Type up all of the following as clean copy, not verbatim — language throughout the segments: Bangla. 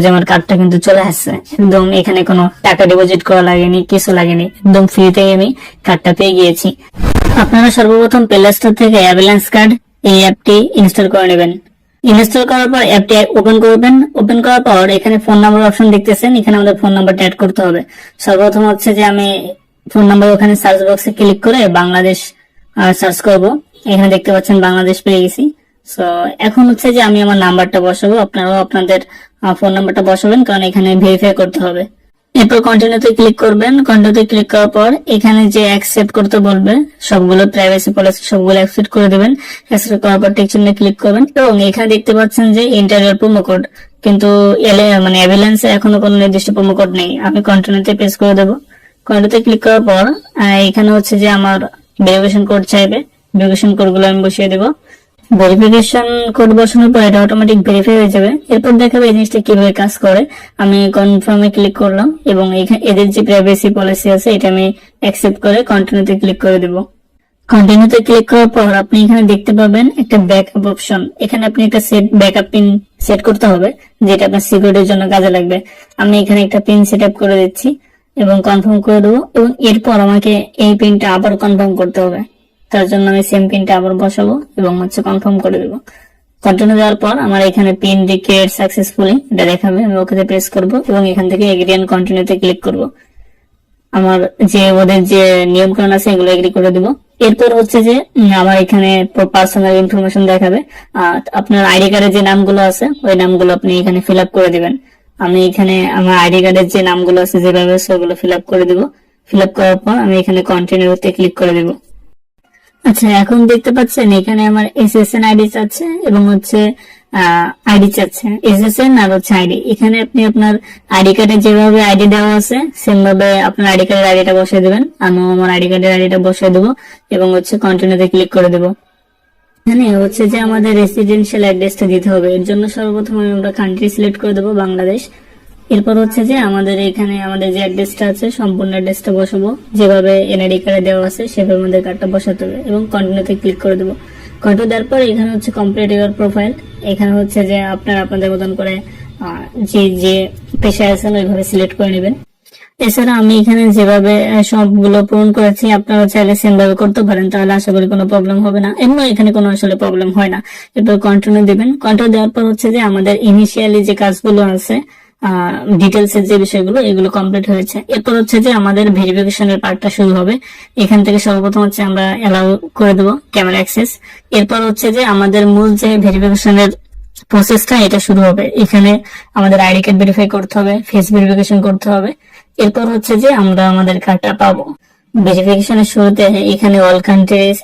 যে আমার কার্ডটা কিন্তু চলে আসছে, একদম এখানে কোনো টাকা ডিপোজিট করা লাগেনি, কিছু লাগেনি, একদম ফ্রিতে আমি কার্ডটা পেয়ে গিয়েছি। আপনারা সর্বপ্রথম প্লে স্টোর থেকে অ্যাভালান্স কার্ড এই অ্যাপটি ইনস্টল করে নেবেন। ইনস্টল করার পর অ্যাপটি ওপেন করবেন। ওপেন করার পর এখানে ফোন নাম্বার অপশন দেখতেছেন, এখানে আমাদের ফোন নাম্বারটা অ্যাড করতে হবে। সর্বপ্রথম হচ্ছে যে আমি ফোন নাম্বার ওখানে সার্চ বক্সে ক্লিক করে বাংলাদেশ সার্চ করব। এখানে দেখতে পাচ্ছেন বাংলাদেশ পেয়ে গেছি। সো এখন হচ্ছে যে আমি আমার নাম্বারটা বসাবো, আপনারাও আপনাদের ফোন নাম্বারটা বসাবেন, কারণ এখানে ভেরিফাই করতে হবে। এরপর কন্টিনিউতে ক্লিক করবেন। কন্টিনিউতে ক্লিক করার পর এখানে যে অ্যাকসেপ্ট করতে বলবে সবগুলো প্রাইভেসি পলিসি সবগুলো অ্যাকসেপ্ট করে দিবেন। অ্যাকসেপ্ট করার পর টিক চিহ্নে ক্লিক করবেন এবং এখানে দেখতে পাচ্ছেন যে ইন্টারিয়র প্রোমো কোড, কিন্তু মানে অ্যাভালান্সে এখনো কোনো নির্দিষ্ট প্রোমো কোড নেই। আমি কন্টিনিউতে পেস্ট করে দেবো। কন্টিনিউতে ক্লিক করার পর এখানে হচ্ছে যে আমার ভেরিফিকেশন কোড চাইবে, ভেরিফিকেশন কোডগুলো আমি বসিয়ে দেবো। ভেরিফিকেশন কোড বসানোর পর এটা অটোমেটিক ভেরিফাই হয়ে যাবে। এরপর দেখাবে এই জিনিসটা কিভাবে কাজ করে। আমি কনফার্মে ক্লিক করলাম এবং এখানে এদের যে প্রাইভেসি পলিসি আছে এটা আমি অ্যাকসেপ্ট করে কন্টিনিউতে ক্লিক করে দেব। কন্টিনিউতে ক্লিক করার পর আপনি এখানে দেখতে পাবেন একটা ব্যাকআপ অপশন। এখানে আপনি একটা ব্যাকআপ পিন সেট করতে হবে, যেটা আপনার সিকিউরিটির জন্য কাজে লাগবে। আমি এখানে একটা পিন সেট আপ করে দিচ্ছি এবং কনফার্ম করে দেবো। এবং এরপর আমাকে এই পিনটা আবার কনফার্ম করতে হবে, তার জন্য আমি সেম পিনটা আবার বসাবো এবং হচ্ছে কনফার্ম করে দেবো। কন্টিনিউ দেওয়ার পর আমার এখানে পিন রিক্রিয়েট সাকসেসফুলি এটা দেখাবে। আমি ওকে প্রেস করব এবং এখান থেকে এগ্রি এন্ড কন্টিনিউতে ক্লিক করব। আমার যে ওদের যে নিয়মকানুন আছে এগুলো এগ্রি করে দিব। এরপর হচ্ছে যে আমার এখানে পার্সোনাল ইনফরমেশন দেখাবে। আপনার আইডি কার্ডের যে নামগুলো আছে ওই নামগুলো আপনি এখানে ফিল আপ করে দিবেন। আমি এখানে আমার আইডি কার্ডের যে নামগুলো আছে যেভাবে সেগুলো ফিল আপ করে দিব। ফিল আপ করার পর আমি এখানে কন্টিনিউতে ক্লিক করে দিব। আচ্ছা, এখন দেখতে পাচ্ছেন এখানে আমার এসএসএন আইডি চাচ্ছে এবং হচ্ছে আইডি চাচ্ছে, এসএসএন আর হচ্ছে আইডি। এখানে আপনি আপনার আইডি কার্ডে যেভাবে আইডি দেওয়া আছে সেম ভাবে আপনার আইডি কার্ডের আইডিটা বসিয়ে দেবেন। আমি আমার আইডি কার্ডের আইডিটা বসিয়ে দেবো এবং হচ্ছে কন্টিনিউতে ক্লিক করে দেবো। এখানে হচ্ছে যে আমাদের রেসিডেন্সিয়াল অ্যাড্রেসটা দিতে হবে। এর জন্য সর্বপ্রথম আমরা কান্ট্রি সিলেক্ট করে দেবো বাংলাদেশ। এরপর হচ্ছে যে আমাদের এখানে আমাদের যে অ্যাড্রেসটা আছে সম্পূর্ণ অ্যাড্রেসটা বসাবো, যেভাবে এনআইডি কার্ডে দেওয়া আছে সেভাবে আমাদের কার্ডটা বসাতে হবে এবং কন্টিনিউতে ক্লিক করে দেবো। কন্টিনিউ দেওয়ার পর এখানে হচ্ছে কমপ্লিট ইউর প্রোফাইল। এখানে হচ্ছে যে আপনারা আপনাদের মতন করে যে যে পেশায় আছেন ওইভাবে সিলেক্ট করে নেবেন। এছাড়া আমি এখানে যেভাবে সবগুলো পূরণ করেছি আপনারা চাইলে সেম ভাবে করতে পারেন, তাহলে আশা করি কোনো প্রবলেম হবে না। এমনি এখানে কোনো আসলে প্রবলেম হয় না। এরপর কন্টিনিউ দিবেন। কন্টিনিউ দেওয়ার পর হচ্ছে যে আমাদের ইনিশিয়ালি যে কাজগুলো আছে ডিটেলস এর যে বিষয়গুলো এগুলো কমপ্লিট হয়েছে। এরপর হচ্ছে যে আমাদের ভেরিফিকেশনের পার্টটা শুরু হবে। এখান থেকে সর্বপ্রথম হচ্ছে আমরা অ্যালাউ করে দেবো ক্যামেরা অ্যাক্সেস। এরপর হচ্ছে যে আমাদের মূল যে ভেরিফিকেশনের প্রসেসটা এটা শুরু হবে। এখানে আমাদের আইডি কার্ড ভেরিফাই করতে হবে, ফেস ভেরিফিকেশন করতে হবে। এরপর হচ্ছে যে আমরা আমাদের কার্ডটা পাবো। ভেরিফিকেশনের শুরুতে এখানে অল কান্ট্রিজ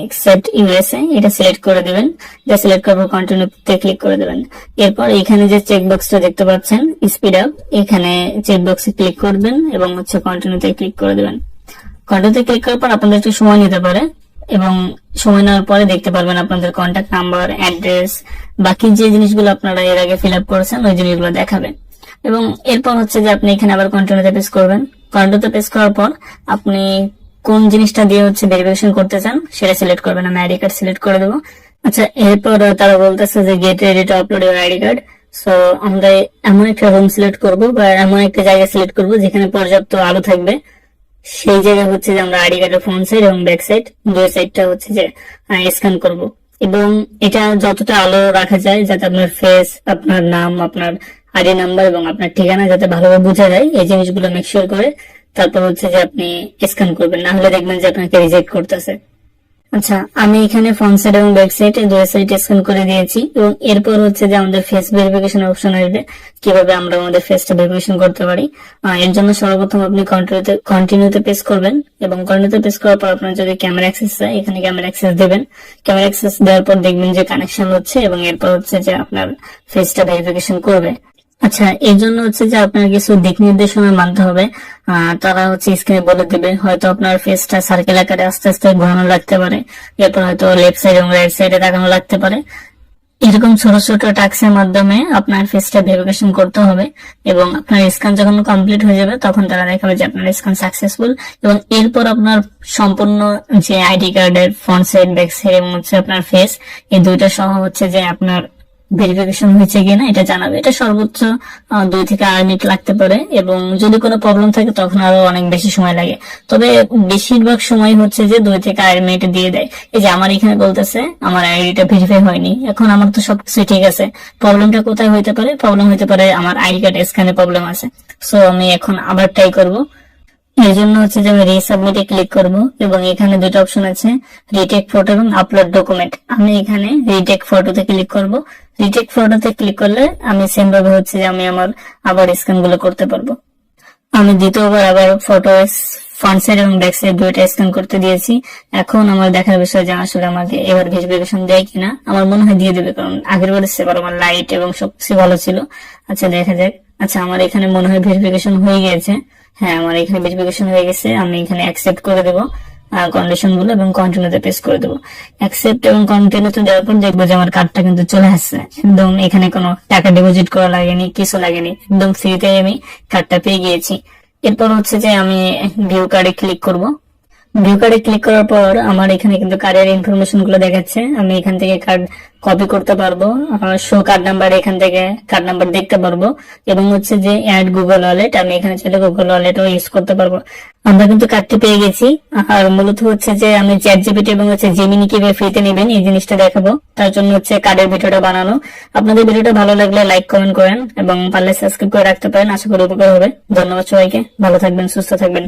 এক্সেপ্ট ইউএসএ এটা সিলেক্ট করে দেবেন। এটা সিলেক্ট করার পর কন্টিনিউতে ক্লিক করে দেবেন। এরপর এখানে যে চেক বক্সটা দেখতে পাচ্ছেন স্পিড আপ, এখানে চেক বক্সে ক্লিক করবেন এবং হচ্ছে কন্টিনিউতে ক্লিক করে দেবেন। কন্টিনিউতে ক্লিক করার পর আপনাদের একটু সময় নিতে পারে এবং সময় নেওয়ার পরে দেখতে পারবেন আপনাদের কন্ট্যাক্ট নাম্বার, অ্যাড্রেস, বাকি যে জিনিসগুলো আপনারা এর আগে ফিল আপ করেছেন ওই জিনিসগুলো দেখাবে। এবং এরপর হচ্ছে যে আপনি এখানে আবার কন্টিনিউতে প্রেস করবেন। কন্টিনিউতে প্রেস করার পর আপনি কোন জিনিসটা দিয়ে হচ্ছে ভেরিফিকেশন করতে চান সেটা সিলেক্ট করবেন। আমি আইডি কার্ড সিলেক্ট করে দেবো। আচ্ছা, এরপর তারা বলতেছে যে get ready to upload your ID card. So আমরা এমন একটা রুম সিলেক্ট করব বা এমন একটা জায়গা সিলেক্ট করব যেখানে পর্যাপ্ত আলো থাকবে। সেই জায়গা হচ্ছে যে আমরা আইডি কার্ডের ফ্রন্ট সাইড এবং ব্যাক সাইড দুই সাইডটা হচ্ছে যে স্ক্যান করব এবং এটা যতটা আলো রাখা যায় যাতে আপনার ফেস, আপনার নাম, আপনার আইডি নাম্বার এবং আপনার ঠিকানা যাতে ভালোভাবে বোঝা যায় এই জিনিসগুলো মেকশিওর করে তারপর হচ্ছে যে আপনি স্ক্যান করবেন, না হলে দেখবেন যে আপনাকে রিজেক্ট করতেছে। আচ্ছা, আমি এখানে ফ্রন্ট সাইড এবং ব্যাক সাইড দুই সাইড স্ক্যান করে দিয়েছি এবং এরপর হচ্ছে যে আমাদের ফেস ভেরিফিকেশন অপশন আসবে, কিভাবে আমরা আমাদের ফেসটা ভেরিফিকেশন করতে পারি। এর জন্য সর্বপ্রথম আপনি কন্টিনিউতে প্রেস করবেন এবং কন্টিনিউতে প্রেস করার পর আপনার যদি ক্যামেরা অ্যাক্সেস চাই এখানে ক্যামেরা অ্যাক্সেস দেবেন। ক্যামেরা অ্যাক্সেস দেওয়ার পর দেখবেন যে কানেকশন হচ্ছে এবং এরপর হচ্ছে যে আপনার ফেসটা ভেরিফিকেশন করবে। আচ্ছা, এই জন্য হচ্ছে যে আপনার কিছু দিক নির্দেশনা মানতে হবে। তারা হচ্ছে স্ক্রিনে বলে দেবে, হয়তো আপনার ফেসটা সার্কেল আকারে আস্তে আস্তে ঘোরানো লাগতে পারে, এরপর হয়তো লেফট সাইড এবং রাইট সাইডে তাকানো লাগতে পারে। এরকম ছোট ছোট টাস্কের মাধ্যমে আপনার ফেসটা ভেরিফিকেশন করতে হবে এবং আপনার স্ক্যান যখন কমপ্লিট হয়ে যাবে তখন তারা দেখাবে যে আপনার স্ক্যান সাকসেসফুল এবং এরপর আপনার সম্পূর্ণ যে আইডি কার্ডের ফ্রন্ট সাইড, ব্যাক সাইড এবং হচ্ছে আপনার ফেস এই দুইটা সহ হচ্ছে যে আপনার ভেরিফিকেশন হয়েছে কিনা এটা জানাবে। এটা সর্বোচ্চ 2 থেকে 8 মিনিট লাগতে পারে, এবং যদি কোনো প্রবলেম থাকে তখন আরো অনেক বেশি সময় লাগে। তবে বেশিরভাগ সময় হচ্ছে যে 2 থেকে 8 মিনিট দিয়ে দেয়। এই যে আমার এখানে বলতেছে আমার আইডিটা ভেরিফাই হয়নি, এখন আমার তো সবকিছু ঠিক আছে। প্রবলেমটা কোথায় হইতে পারে? প্রবলেম হইতে পারে আমার আইডি কার্ড স্ক্যানে প্রবলেম আছে। সো আমি এখন আবার ট্রাই করব। এর জন্য হচ্ছে যে আমি রিসাবমিটে ক্লিক করব, এবং এখানে দুটো অপশন আছে, রিটেক ফটো এবং আপলোড ডকুমেন্ট। আমি এখানে রিটেক ফটোতে ক্লিক করব। রিটেক ফটোতে ক্লিক করলে আমি সেম ভাবে হচ্ছে যে আমি আমার আবার স্ক্যান গুলো করতে পারবো। আমি দ্বিতীয়বার আবার ফটো ফ্রন্ট সাইড এবং ব্যাক সাইড দুইটা স্ক্যান করতে দিয়েছি। এখন আমার দেখার বিষয় যে আসলে আমাকে এবার ভেরিফিকেশন দেয় কিনা। আমার মনে হয় দিয়ে দেবে, কারণ আগের বারে সেবার আমার লাইট এবং সবকিছু ভালো ছিল। আচ্ছা দেখা যাক। আচ্ছা আমার এখানে মনে হয় ভেরিফিকেশন হয়ে গেছে। হ্যাঁ আমার এখানে ভেরিফিকেশন হয়ে গেছে। আমি এখানে অ্যাকসেপ্ট করে দেবো কন্ডিশন গুলো এবং কন্টিনিউতে প্রেস করে দেবো। অ্যাকসেপ্ট এবং কন্টিনিউতে দেওয়ার পর দেখবো যে আমার কার্ডটা কিন্তু চলে আসছে। একদম এখানে কোনো টাকা ডিপোজিট করা লাগেনি, কিছু লাগেনি, একদম ফ্রিতে আমি কার্ডটা পেয়ে গিয়েছি। এরপর হচ্ছে যে আমি ভিউ কার্ডে ক্লিক করব। ভিউ কার্ডে ক্লিক করার পর আমার এখানে কিন্তু কার্ডের ইনফরমেশন গুলো দেখাচ্ছে। আমি এখান থেকে কার্ড কপি করতে পারবো, শো কার্ড নাম্বার এখান থেকে কার্ড নাম্বার দেখতে পারবো, এবং হচ্ছে যে অ্যাড গুগল ওয়ালেট, আমি এখানে চাইলে গুগল ওয়ালেটও ইউজ করতে পারবো। আমরা কিন্তু কার্ডটি পেয়ে গেছি। আর মূলত হচ্ছে যে আমি চ্যাট জিপিটি এবং হচ্ছে জেমিনি কিভাবে ফ্রিতে নেবেন এই জিনিসটা দেখাবো। তার জন্য হচ্ছে কার্ডের ভিডিওটা বানানো। আপনাদের ভিডিওটা ভালো লাগলে লাইক কমেন্ট করেন এবং পারলে সাবস্ক্রাইব করে রাখতে পারেন। আশা করি উপকার হবে। ধন্যবাদ সবাইকে। ভালো থাকবেন, সুস্থ থাকবেন।